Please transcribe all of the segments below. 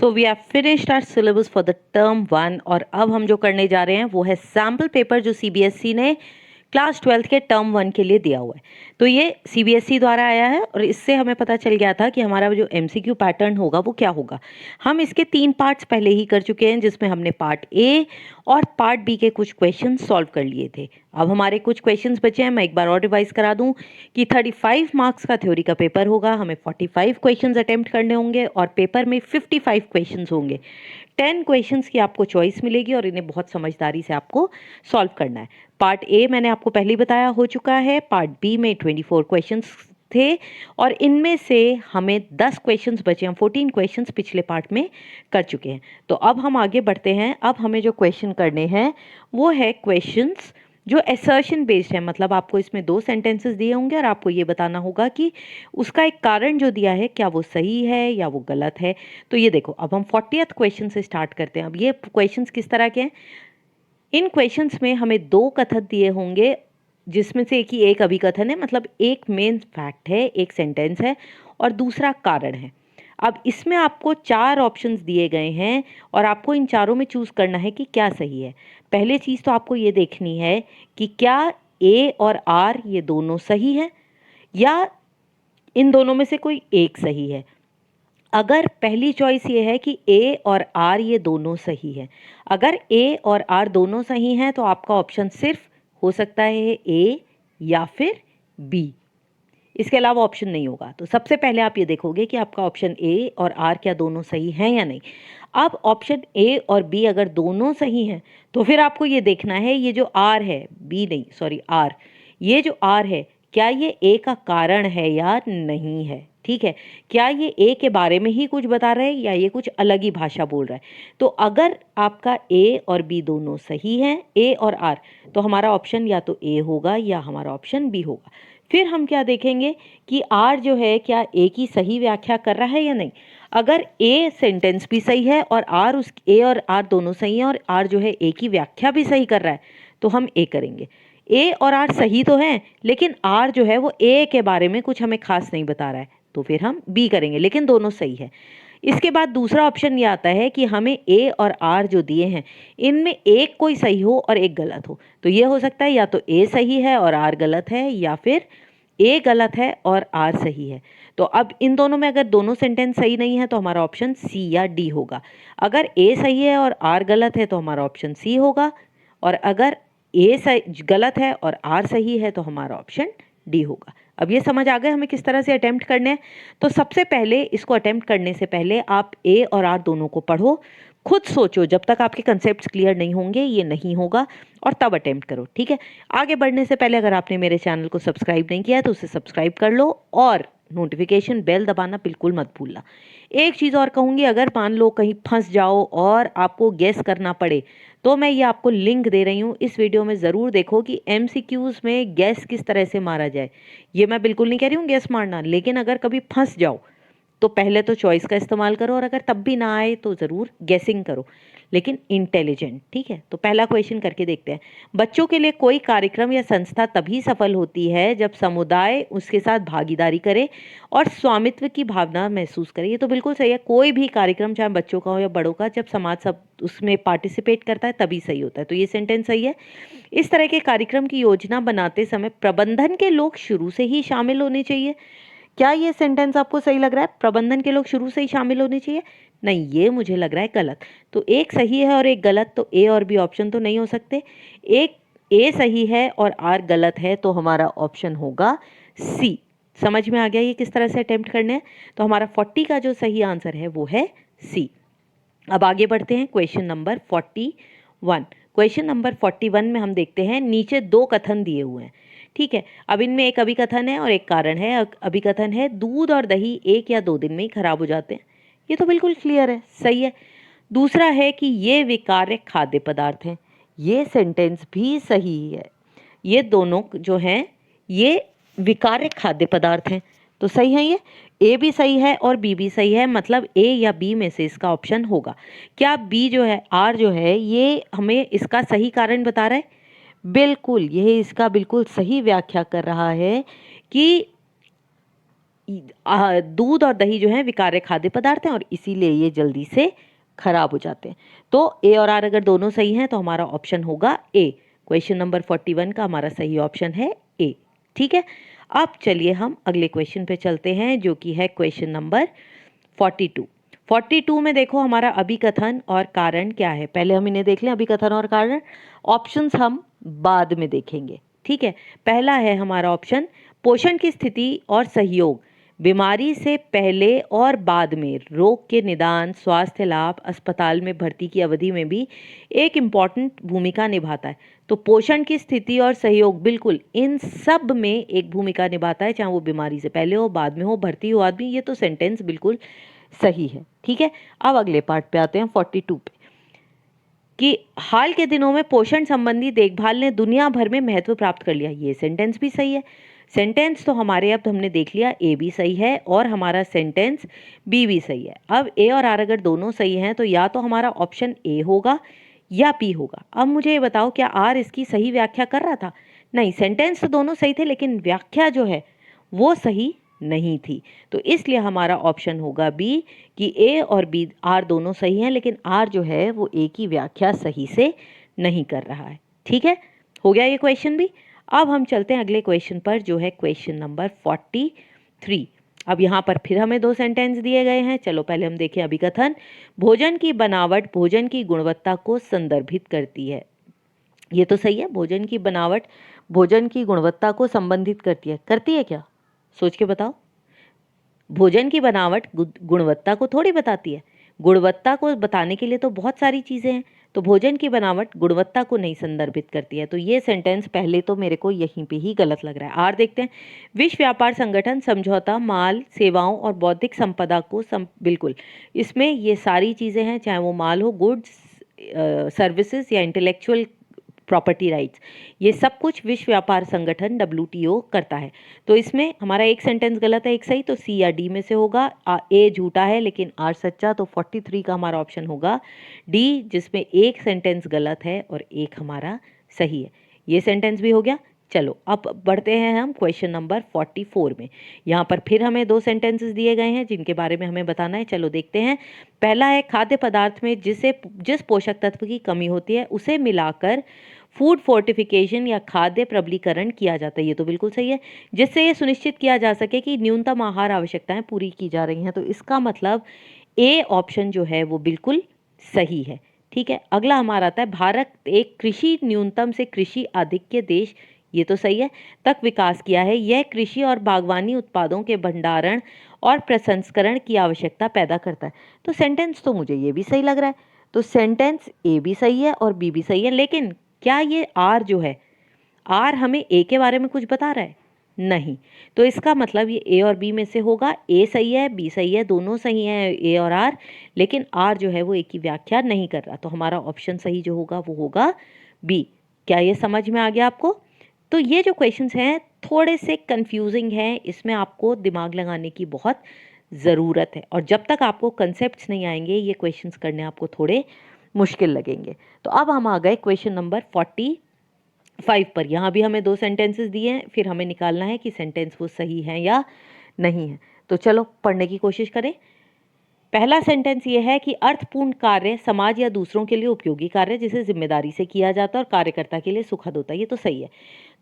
So we have finished our syllabus for the term 1 और अब हम जो करने जा रहे हैं वो है सैम्पल पेपर जो सीबीएसई ने क्लास 12th के टर्म 1 के लिए दिया हुआ है। तो ये सीबीएसई द्वारा आया है और इससे हमें पता चल गया था कि हमारा जो एमसीक्यू पैटर्न होगा वो क्या होगा। हम इसके 3 पार्ट्स पहले ही कर चुके हैं जिसमें हमने पार्ट ए और पार्ट बी के कुछ क्वेश्चन सॉल्व कर लिए थे। अब हमारे कुछ क्वेश्चंस बचे हैं। मैं एक बार और रिवाइज करा दूं कि 35 मार्क्स का थ्योरी का पेपर होगा, हमें 45 क्वेश्चंस अटेम्प्ट करने होंगे और पेपर में 55 क्वेश्चंस होंगे। 10 क्वेश्चंस की आपको चॉइस मिलेगी और इन्हें बहुत समझदारी से आपको सॉल्व करना है। पार्ट ए मैंने आपको पहले ही बताया हो चुका है। पार्ट बी में 24 क्वेश्चंस थे और इनमें से हमें 10 क्वेश्चंस बचे हैं। 14 क्वेश्चंस पिछले पार्ट में कर चुके हैं। तो अब हम आगे बढ़ते हैं। अब हमें जो क्वेश्चन करने हैं वो है क्वेश्चंस जो असर्शन बेस्ड है, मतलब आपको इसमें 2 सेंटेंसेस दिए होंगे और आपको ये बताना होगा कि उसका एक कारण जो दिया है क्या वो सही है या वो गलत है। तो ये देखो, अब हम 40th क्वेश्चन से स्टार्ट करते हैं। अब ये क्वेश्चंस किस तरह के हैं? इन क्वेश्चंस में हमें 2 कथन दिए होंगे जिसमें से एक अभिकथन है, मतलब एक मेन फैक्ट है, एक सेंटेंस है और दूसरा कारण है। अब इसमें आपको 4 ऑप्शंस दिए गए हैं और आपको इन चारों में चूज करना है कि क्या सही है। पहले चीज़ तो आपको ये देखनी है कि क्या ए और आर ये दोनों सही है या इन दोनों में से कोई एक सही है। अगर पहली चॉइस ये है कि ए और आर ये दोनों सही है, अगर ए और आर दोनों सही हैं तो आपका ऑप्शन सिर्फ हो सकता है ए या फिर बी, इसके अलावा ऑप्शन नहीं होगा। तो सबसे पहले आप ये देखोगे कि आपका ऑप्शन ए और आर क्या दोनों सही हैं या नहीं। अब ऑप्शन ए और बी अगर दोनों सही हैं तो फिर आपको ये देखना है ये जो आर है, बी नहीं सॉरी आर, ये जो आर है क्या ये ए का कारण है या नहीं है। ठीक है, क्या ये ए के बारे में ही कुछ बता रहा है या ये कुछ अलग ही भाषा बोल रहा है। तो अगर आपका ए और बी दोनों सही हैं, ए और आर, तो हमारा ऑप्शन या तो ए होगा या हमारा ऑप्शन बी होगा। फिर हम क्या देखेंगे कि आर जो है क्या ए की सही व्याख्या कर रहा है या नहीं। अगर ए सेंटेंस भी सही है और आर उस ए और आर दोनों सही हैं और आर जो है ए की व्याख्या भी सही कर रहा है तो हम ए करेंगे। ए और आर सही तो हैं लेकिन आर जो है वो ए के बारे में कुछ हमें खास नहीं बता रहा है तो फिर हम बी करेंगे, लेकिन दोनों सही है। इसके बाद दूसरा ऑप्शन ये आता है कि हमें ए और आर जो दिए हैं इनमें एक कोई सही हो और एक गलत हो। तो ये हो सकता है या तो ए सही है और आर गलत है या फिर ए गलत है और आर सही है। तो अब इन दोनों में अगर दोनों सेंटेंस सही नहीं है तो हमारा ऑप्शन सी या डी होगा। अगर ए सही है और आर गलत है तो हमारा ऑप्शन सी होगा और अगर ए सही गलत है और आर सही है तो हमारा ऑप्शन डी होगा। अब ये समझ आ गए हमें किस तरह से अटेम्प्ट करने हैं। तो सबसे पहले इसको अटेम्प्ट करने से पहले आप ए और आर दोनों को पढ़ो, खुद सोचो, जब तक आपके कंसेप्ट्स क्लियर नहीं होंगे ये नहीं होगा, और तब अटेम्प्ट करो। ठीक है, आगे बढ़ने से पहले अगर आपने मेरे चैनल को सब्सक्राइब नहीं किया है तो उसे सब्सक्राइब कर लो और नोटिफिकेशन बेल दबाना बिल्कुल मत भूलना। एक चीज़ और कहूँगी, अगर मान लो कहीं फंस जाओ और आपको गेस करना पड़े तो मैं ये आपको लिंक दे रही हूँ, इस वीडियो में ज़रूर देखो कि एमसीक्यूज़ में गैस किस तरह से मारा जाए। ये मैं बिल्कुल नहीं कह रही हूँ गैस मारना, लेकिन अगर कभी फंस जाओ तो पहले तो चॉइस का इस्तेमाल करो और अगर तब भी ना आए तो ज़रूर गेसिंग करो, लेकिन इंटेलिजेंट। ठीक है, तो पहला क्वेश्चन करके देखते हैं। बच्चों के लिए कोई कार्यक्रम या संस्था तभी सफल होती है जब समुदाय उसके साथ भागीदारी करे और स्वामित्व की भावना महसूस करे। ये तो बिल्कुल सही है, कोई भी कार्यक्रम चाहे बच्चों का हो या बड़ों का, जब समाज सब उसमें पार्टिसिपेट करता है तभी सही होता है। तो ये सेंटेंस सही है। इस तरह के कार्यक्रम की योजना बनाते समय प्रबंधन के लोग शुरू से ही शामिल होने चाहिए। क्या ये सेंटेंस आपको सही लग रहा है? प्रबंधन के लोग शुरू से ही शामिल होने चाहिए? नहीं, ये मुझे लग रहा है गलत। तो एक सही है और एक गलत, तो ए और बी ऑप्शन तो नहीं हो सकते। एक ए सही है और आर गलत है तो हमारा ऑप्शन होगा सी। समझ में आ गया ये किस तरह से अटेम्प्ट करने हैं? तो हमारा 40 का जो सही आंसर है वो है सी। अब आगे बढ़ते हैं क्वेश्चन नंबर 41। क्वेश्चन नंबर 41 में हम देखते हैं नीचे 2 कथन दिए हुए हैं। ठीक है, अब इनमें एक अभिकथन है और एक कारण है। अभिकथन है दूध और दही 1 या 2 दिन में ही खराब हो जाते हैं। ये तो बिल्कुल क्लियर है, सही है। दूसरा है कि ये विकार्य खाद्य पदार्थ हैं। ये सेंटेंस भी सही है। ये दोनों जो हैं ये विकार्य खाद्य पदार्थ हैं तो सही है। ये ए भी सही है और बी भी सही है, मतलब ए या बी में से इसका ऑप्शन होगा। क्या बी जो है, आर जो है, ये हमें इसका सही कारण बता रहा है? बिल्कुल, यह इसका बिल्कुल सही व्याख्या कर रहा है कि दूध और दही जो है विकार्य खाद्य पदार्थ हैं और इसीलिए ये जल्दी से खराब हो जाते हैं। तो ए और आर अगर दोनों सही हैं तो हमारा ऑप्शन होगा ए। क्वेश्चन नंबर 41 का हमारा सही ऑप्शन है ए। ठीक है, अब चलिए हम अगले क्वेश्चन पे चलते हैं जो कि है क्वेश्चन नंबर 42। 42 में देखो हमारा अभिकथन और कारण क्या है, पहले हम इन्हें देख लें, अभिकथन और कारण। ऑप्शंस हम बाद में देखेंगे। ठीक है, पहला है हमारा ऑप्शन, पोषण की स्थिति और सहयोग बीमारी से पहले और बाद में रोग के निदान, स्वास्थ्य लाभ, अस्पताल में भर्ती की अवधि में भी एक इम्पॉर्टेंट भूमिका निभाता है। तो पोषण की स्थिति और सहयोग बिल्कुल इन सब में एक भूमिका निभाता है, चाहे वो बीमारी से पहले हो, बाद में हो, भर्ती हो आदमी। ये तो सेंटेंस बिल्कुल सही है। ठीक है, अब अगले पार्ट पे आते हैं 42 पे, कि हाल के दिनों में पोषण संबंधी देखभाल ने दुनिया भर में महत्व प्राप्त कर लिया। ये सेंटेंस भी सही है। सेंटेंस तो हमारे अब हमने देख लिया, ए भी सही है और हमारा सेंटेंस बी भी सही है। अब ए और आर अगर दोनों सही हैं तो या तो हमारा ऑप्शन ए होगा या पी होगा। अब मुझे ये बताओ, क्या आर इसकी सही व्याख्या कर रहा था? नहीं, सेंटेंस तो दोनों सही थे लेकिन व्याख्या जो है वो सही नहीं थी। तो इसलिए हमारा ऑप्शन होगा बी, कि ए और बी, आर दोनों सही हैं लेकिन आर जो है वो ए की व्याख्या सही से नहीं कर रहा है। ठीक है, हो गया ये क्वेश्चन भी। अब हम चलते हैं अगले क्वेश्चन पर जो है क्वेश्चन नंबर 43। अब यहाँ पर फिर हमें दो सेंटेंस दिए गए हैं। चलो पहले हम देखें अभिकथन। भोजन की बनावट भोजन की गुणवत्ता को संदर्भित करती है। ये तो सही है, भोजन की बनावट भोजन की गुणवत्ता को संबंधित करती है क्या? सोच के बताओ। भोजन की बनावट गुणवत्ता को थोड़ी बताती है। गुणवत्ता को बताने के लिए तो बहुत सारी चीज़ें हैं, तो भोजन की बनावट गुणवत्ता को नहीं संदर्भित करती है। तो ये सेंटेंस पहले तो मेरे को यहीं पे ही गलत लग रहा है। आर देखते हैं, विश्व व्यापार संगठन समझौता माल, सेवाओं और बौद्धिक संपदा को बिल्कुल, इसमें ये सारी चीज़ें हैं, चाहे वो माल हो, गुड्स, सर्विसेज या इंटेलेक्चुअल प्रॉपर्टी राइट्स, ये सब कुछ विश्व व्यापार संगठन WTO करता है। तो इसमें हमारा एक सेंटेंस गलत है, एक सही, तो सी या डी में से होगा। ए झूठा है लेकिन आर सच्चा, तो 43 का हमारा ऑप्शन होगा डी, जिसमें एक सेंटेंस गलत है और एक हमारा सही है। ये सेंटेंस भी हो गया। चलो अब बढ़ते हैं हम क्वेश्चन नंबर 44 में। यहाँ पर फिर हमें दो सेंटेंसेस दिए गए हैं जिनके बारे में हमें बताना है। चलो देखते हैं। पहला है, खाद्य पदार्थ में जिस पोषक तत्व की कमी होती है उसे मिलाकर फूड फोर्टिफिकेशन या खाद्य प्रबलीकरण किया जाता है। ये तो बिल्कुल सही है, जिससे ये सुनिश्चित किया जा सके कि न्यूनतम आहार आवश्यकताएं पूरी की जा रही हैं। तो इसका मतलब ए ऑप्शन जो है वो बिल्कुल सही है। ठीक है, अगला हमारा आता है, भारत एक कृषि न्यूनतम से कृषि आधिक्य देश, ये तो सही है, तक विकास किया है। यह कृषि और बागवानी उत्पादों के भंडारण और प्रसंस्करण की आवश्यकता पैदा करता है। तो सेंटेंस तो मुझे ये भी सही लग रहा है। तो सेंटेंस ए भी सही है और बी भी सही है, लेकिन क्या ये आर जो है, आर हमें ए के बारे में कुछ बता रहा है? नहीं। तो इसका मतलब ये ए और बी में से होगा, ए सही है, बी सही है, दोनों सही हैं ए और आर, लेकिन आर जो है वो ए की व्याख्या नहीं कर रहा। तो हमारा ऑप्शन सही जो होगा वो होगा बी। क्या ये समझ में आ गया आपको? तो ये जो क्वेश्चंस हैं थोड़े से कंफ्यूजिंग हैं, इसमें आपको दिमाग लगाने की बहुत ज़रूरत है, और जब तक आपको कंसेप्ट्स नहीं आएंगे ये क्वेश्चंस करने आपको थोड़े मुश्किल लगेंगे। तो अब हम आ गए क्वेश्चन नंबर 45 पर। यहाँ भी हमें दो सेंटेंसेस दिए हैं, फिर हमें निकालना है कि सेंटेंस वो सही है या नहीं है। तो चलो पढ़ने की कोशिश करें। पहला सेंटेंस ये है कि अर्थपूर्ण कार्य समाज या दूसरों के लिए उपयोगी कार्य जिसे जिम्मेदारी से किया जाता है और कार्यकर्ता के लिए सुखद होता है। ये तो सही है।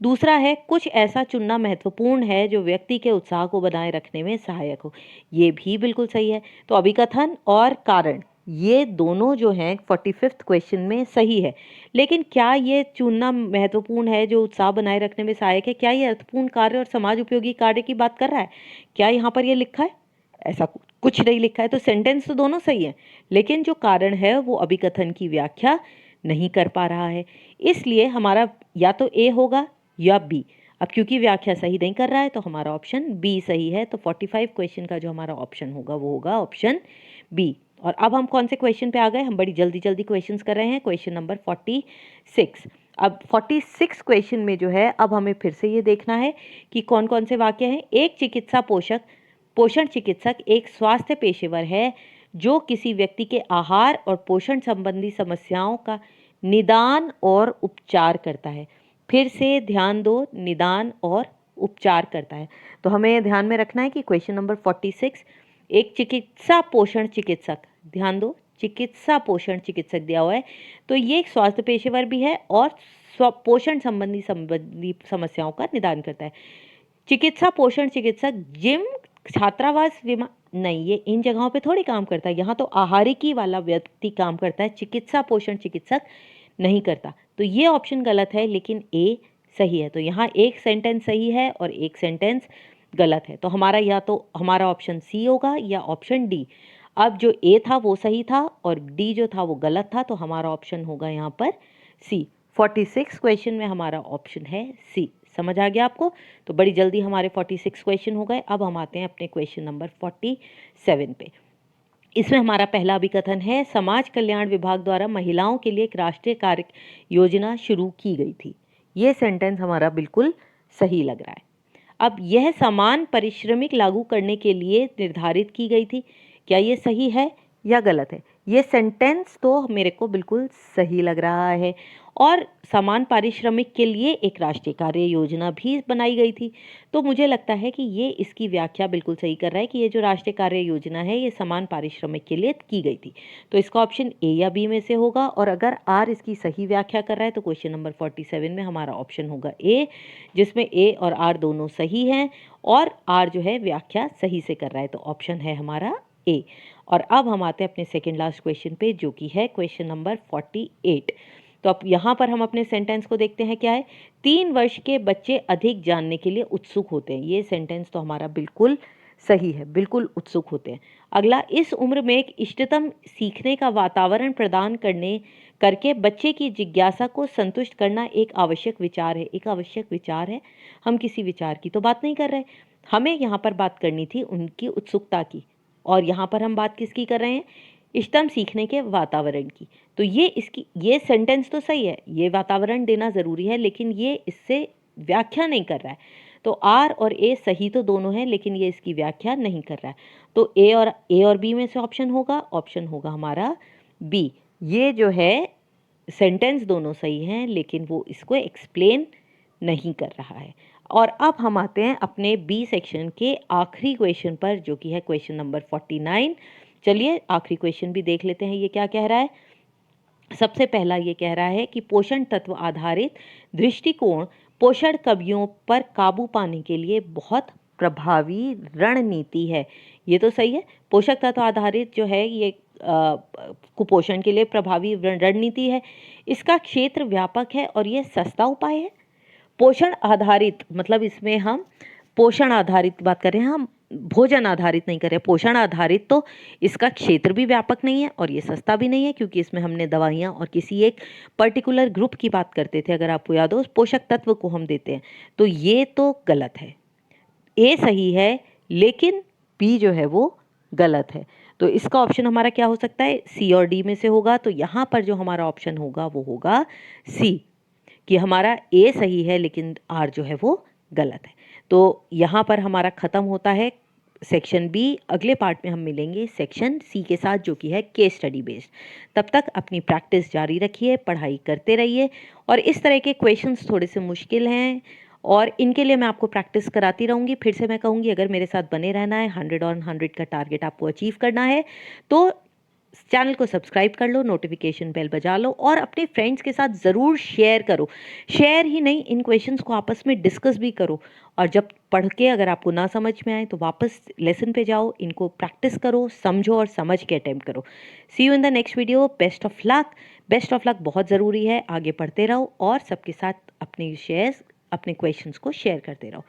दूसरा है, कुछ ऐसा चुनना महत्वपूर्ण है जो व्यक्ति के उत्साह को बनाए रखने में सहायक हो। ये भी बिल्कुल सही है। तो अभिकथन और कारण ये दोनों जो हैं 45th क्वेश्चन में सही है, लेकिन क्या ये चुनना महत्वपूर्ण है जो उत्साह बनाए रखने में सहायक है, क्या ये अर्थपूर्ण कार्य और समाज उपयोगी कार्य की बात कर रहा है? क्या यहाँ पर ये लिखा है? ऐसा कुछ नहीं लिखा है। तो सेंटेंस तो दोनों सही है, लेकिन जो कारण है वो अभिकथन की व्याख्या नहीं कर पा रहा है, इसलिए हमारा या तो ए होगा या बी। अब क्योंकि व्याख्या सही नहीं कर रहा है तो हमारा ऑप्शन बी सही है। तो 45 क्वेश्चन का जो हमारा ऑप्शन होगा वो होगा ऑप्शन बी। और अब हम कौन से क्वेश्चन पे आ गए? हम बड़ी जल्दी जल्दी क्वेश्चंस कर रहे हैं। Question number 46। अब 46 क्वेश्चन में जो है अब हमें फिर से ये देखना है कि कौन कौन से वाक्य हैं। एक चिकित्सा पोषण चिकित्सक एक स्वास्थ्य पेशेवर है जो किसी व्यक्ति के आहार और पोषण संबंधी समस्याओं का निदान और उपचार करता है। फिर से ध्यान दो, निदान और उपचार करता है। तो हमें ध्यान में रखना है कि क्वेश्चन नंबर 46 एक चिकित्सा पोषण चिकित्सक, ध्यान दो, चिकित्सा पोषण चिकित्सक दिया हुआ है, तो ये एक स्वास्थ्य पेशेवर भी है और पोषण संबंधी समस्याओं का निदान करता है। चिकित्सा पोषण चिकित्सक जिम, छात्रावास, विमा नहीं, ये इन जगहों पे थोड़ी काम करता है। यहाँ तो आहारिकी वाला व्यक्ति काम करता है, चिकित्सा पोषण चिकित्सक नहीं करता। तो ये ऑप्शन गलत है, लेकिन ए सही है। तो यहाँ एक सेंटेंस सही है और एक सेंटेंस गलत है। तो हमारा या तो हमारा ऑप्शन सी होगा या ऑप्शन डी। अब जो ए था वो सही था और डी जो था वो गलत था, तो हमारा ऑप्शन होगा यहाँ पर सी। 46 क्वेश्चन में हमारा ऑप्शन है सी। समझ आ गया आपको? तो बड़ी जल्दी हमारे 46 क्वेश्चन हो गए। अब हम आते हैं अपने क्वेश्चन नंबर 47 पे। इसमें हमारा पहला अभिकथन है, समाज कल्याण विभाग द्वारा महिलाओं के लिए एक राष्ट्रीय कार्य योजना शुरू की गई थी। ये सेंटेंस हमारा बिल्कुल सही लग रहा है। अब यह समान पारिश्रमिक लागू करने के लिए निर्धारित की गई थी। क्या ये सही है या गलत है? ये सेंटेंस तो मेरे को बिल्कुल सही लग रहा है। और समान पारिश्रमिक के लिए एक राष्ट्रीय कार्य योजना भी बनाई गई थी। तो मुझे लगता है कि ये इसकी व्याख्या बिल्कुल सही कर रहा है कि ये जो राष्ट्रीय कार्य योजना है ये समान पारिश्रमिक के लिए की गई थी। तो इसका ऑप्शन ए या बी में से होगा। और अगर आर इसकी सही व्याख्या कर रहा है तो क्वेश्चन नंबर 47 में हमारा ऑप्शन होगा ए, जिसमें ए और आर दोनों सही हैं और आर जो है व्याख्या सही से कर रहा है। तो ऑप्शन है हमारा ए। और अब हम आते हैं अपने सेकेंड लास्ट क्वेश्चन पे, जो कि है क्वेश्चन नंबर 48। तो अब यहाँ पर हम अपने सेंटेंस को देखते हैं। क्या है? 3 वर्ष के बच्चे अधिक जानने के लिए उत्सुक होते हैं। ये सेंटेंस तो हमारा बिल्कुल सही है, बिल्कुल उत्सुक होते हैं। अगला, इस उम्र में एक इष्टतम सीखने का वातावरण प्रदान करके बच्चे की जिज्ञासा को संतुष्ट करना एक आवश्यक विचार है। एक आवश्यक विचार है, हम किसी विचार की तो बात नहीं कर रहे। हमें यहाँ पर बात करनी थी उनकी उत्सुकता की, और यहाँ पर हम बात किसकी कर रहे हैं? इष्टतम सीखने के वातावरण की। तो ये सेंटेंस तो सही है, ये वातावरण देना ज़रूरी है, लेकिन ये इससे व्याख्या नहीं कर रहा है। तो आर और ए सही तो दोनों हैं, लेकिन ये इसकी व्याख्या नहीं कर रहा है। तो ए और बी में से ऑप्शन होगा हमारा बी। ये जो है सेंटेंस दोनों सही हैं, लेकिन वो इसको एक्सप्लेन नहीं कर रहा है। और अब हम आते हैं अपने बी सेक्शन के आखिरी क्वेश्चन पर, जो कि है क्वेश्चन नंबर 49। चलिए आखिरी क्वेश्चन भी देख लेते हैं, ये क्या कह रहा है। सबसे पहला ये कह रहा है कि पोषण तत्व आधारित दृष्टिकोण पोषण कमियों पर काबू पाने के लिए बहुत प्रभावी रणनीति है। ये तो सही है, पोषक तत्व आधारित जो है ये कुपोषण के लिए प्रभावी रणनीति है। इसका क्षेत्र व्यापक है और ये सस्ता उपाय है। पोषण आधारित मतलब इसमें हम पोषण आधारित बात कर रहे हैं, हम भोजन आधारित नहीं कर रहे। पोषण आधारित तो इसका क्षेत्र भी व्यापक नहीं है और ये सस्ता भी नहीं है, क्योंकि इसमें हमने दवाइयाँ और किसी एक पर्टिकुलर ग्रुप की बात करते थे। अगर आपको याद हो, पोषक तत्व को हम देते हैं। तो ये तो गलत है। ए सही है, लेकिन बी जो है वो गलत है। तो इसका ऑप्शन हमारा क्या हो सकता है? सी और डी में से होगा। तो यहाँ पर जो हमारा ऑप्शन होगा वो होगा सी, कि हमारा ए सही है लेकिन आर जो है वो गलत है। तो यहाँ पर हमारा ख़त्म होता है सेक्शन बी। अगले पार्ट में हम मिलेंगे सेक्शन सी के साथ, जो कि है केस स्टडी बेस्ड। तब तक अपनी प्रैक्टिस जारी रखिए, पढ़ाई करते रहिए। और इस तरह के क्वेश्चंस थोड़े से मुश्किल हैं और इनके लिए मैं आपको प्रैक्टिस कराती रहूँगी। फिर से मैं कहूँगी, अगर मेरे साथ बने रहना है, 100 ऑन 100 का टारगेट आपको अचीव करना है, तो चैनल को सब्सक्राइब कर लो, नोटिफिकेशन बेल बजा लो और अपने फ्रेंड्स के साथ ज़रूर शेयर करो। शेयर ही नहीं, इन क्वेश्चंस को आपस में डिस्कस भी करो। और जब पढ़ के अगर आपको ना समझ में आए तो वापस लेसन पे जाओ, इनको प्रैक्टिस करो, समझो और समझ के अटेम्प्ट करो। See you in the next video. Best of luck. Best of luck बहुत ज़रूरी है। आगे पढ़ते रहो और सबके साथ अपने क्वेश्चंस को शेयर करते रहो।